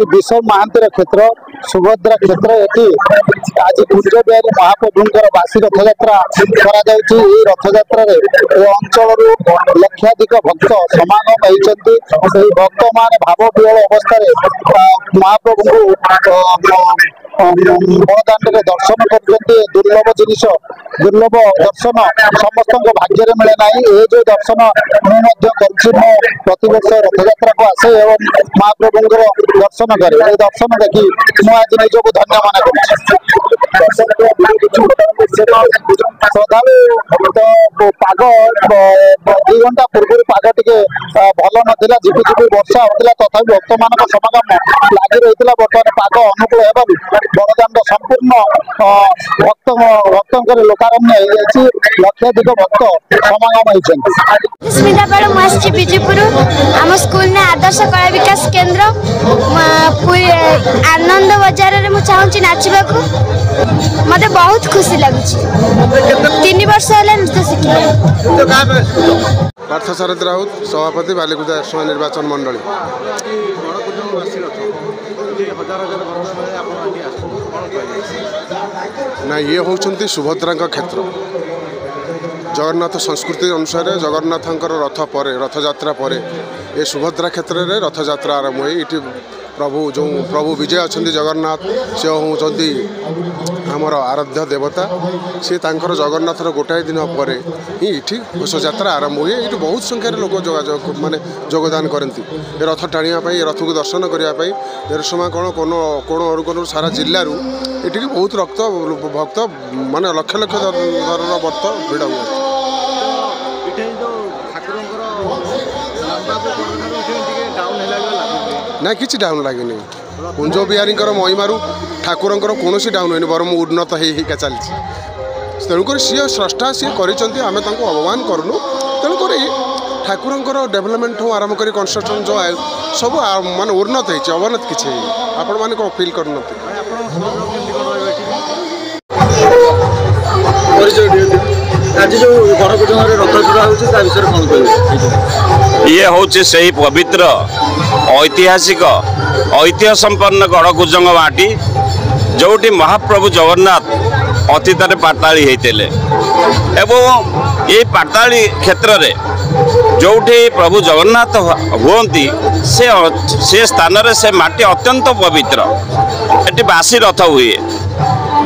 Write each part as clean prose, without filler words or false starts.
विश्व महांतिर क्षेत्र सुभद्रा क्षेत्र ये आज कुंज बिहारी महाप्रभुंर बासी रथ यात्रा रथ यात्रा अंचल लक्षाधिक भक्त समागम होती भक्त मान भाव विहल अवस्था महाप्रभु बड़दाण्ड दर्शन कर दुर्लभ जिनिस दुर्लभ दर्शन समस्त भाग्य मिले ना ये जो दर्शन मुझे प्रतिवर्ष रथ यात्रा को आसे और महाप्रभुंर दर्शन करे दर्शन देखी मुझे आज निजक धन्य मन श्रद्धालु तो पाग 2 घंटा पूर्व पाग टे भल नाला झिपिझिपि वर्षा होता तथा भक्त मान समागम लगी रही बर्तमान पाग अनुकूल होगा बड़दाण्ड संपूर्ण भक्त लोकारण्य लक्षाधिक भक्त समागम होती विजयपुर आम स्कूल ने आदर्श कला विकास केंद्र आनंद बजार में चाहूँ नाचवा मत बहुत खुशी लगुच 3 वर्ष नृत्य शिखी पार्थसारथी राउत सभापति बालिकुदा निर्वाचन मंडली ना ये होती सुभद्रा क्षेत्र जगन्नाथ संस्कृति अनुसार जगन्नाथ रथ पर रथ यात्रा पर ये सुभद्रा क्षेत्र में रथ यात्रा आरंभ हुई ये प्रभु जो प्रभु विजय अच्छा जगन्नाथ से होती आमर आराध्य देवता सी तांकर जगन्नाथर गोटाए दिन पर ही ये घोष यात्रा आरंभ हुए ये बहुत संख्यार लोक जोगाजोग माने योगदान करती रथ टाणियापाई रथ को दर्शन करने एरसमा कौन कोण अनुकोण सारा जिलू ये बहुत रक्त भक्त माने लक्ष लक्ष धरण भक्त भिड़ हुए ना कि डाउन लगे कुंज बिहारी महिमारू ठाकुर कौन डाउन हुए बरम उन्नत होगा चलती तेणुक सी स्रष्टा सी कर आम अवमान करूँ तेणुक ठाकुर डेभलपमेंट हो आरंभ कर कंस्ट्रक्शन जो सब मान उन्नत होती अवनत किसी आपण मैंने कौन फिल कर ये हूँ से पवित्र ऐतिहासिक ऐतिह्य संपन्न गड़कुजंग माटी जोटी महाप्रभु जगन्नाथ अतीत पाताली होते एवं ये पाताली क्षेत्र में जोठी प्रभु जगन्नाथ हुंती से स्थान से माटी अत्यंत पवित्र ये बासी रथ हुए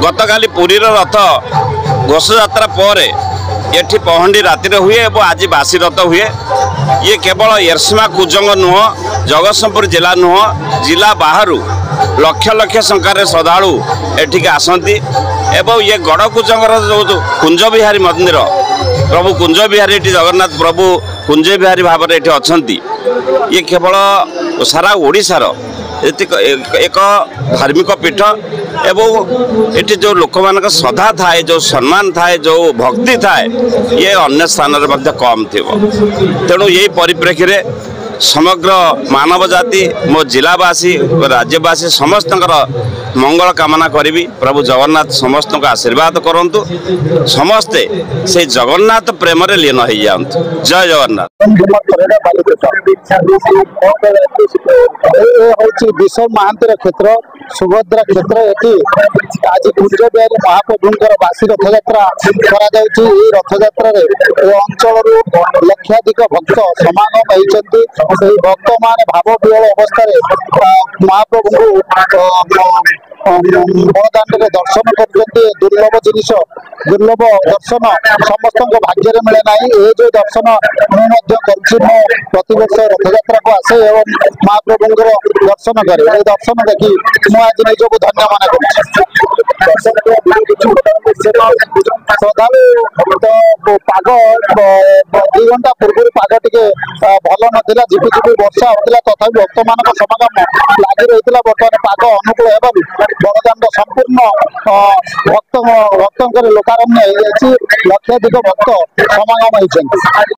गतकाली पुरीर रथ घोष यात्रा पर ये पहंडी राति हुए और आज बासी रथ हुए ये केवल एरसमा कुजंग नुह जगतसिंहपुर जिला नुह जिला बाहर लक्ष लक्ष संख्यार श्रद्धालु एठिक आसती एवं ये गड़ कुजंगर जो कुंज बिहारी मंदिर प्रभु कुंज बिहारी जगन्नाथ प्रभु कुंज बिहारी भाव में ये अच्छा ये केवल सारा ओडिशार एक धार्मिक पीठ एवं ये जो लोक मान श्रद्धा थाए जो सम्मान थाए जो भक्ति थाए ये अन्य स्थान में कम थी तेणु यही परिप्रेक्षी समग्र मानव जाति मो जिलावासी राज्यवासी समस्त मंगल कामना करी प्रभु जगन्नाथ समस्त को आशीर्वाद करंतु समस्ते से जगन्नाथ प्रेम रे लीन हो जातु जय जगन्नाथ विश्व महांतिर क्षेत्र सुभद्रा क्षेत्र ये आज कुंज बिहारी महाप्रभुंर बासी रथ यात्रा रथ यात्रा अंचल लक्षाधिक भक्त समागम होती भक्त मान भाव विहल अवस्था महाप्रभु बड़दाण्ड दर्शन कर दुर्लभ जिनिस दुर्लभ दर्शन समस्त भाग्य मिले ना ये जो दर्शन मुझे प्रतिवर्ष रथ यात्रा को आसे और महाप्रभुंर दर्शन करे दर्शन देखी मुझे आज निजक धन्य मन श्रद्धालु तो पाग 2 घंटा पूर्व पाग टे भल नाला झिपिझिपि वर्षा होता तथा भक्त मान समागम लगी रही बर्तमान पाग अनुकूल होगा बड़दाण्ड संपूर्ण भक्त लोकारण्य लक्षाधिक भक्त समागम होती।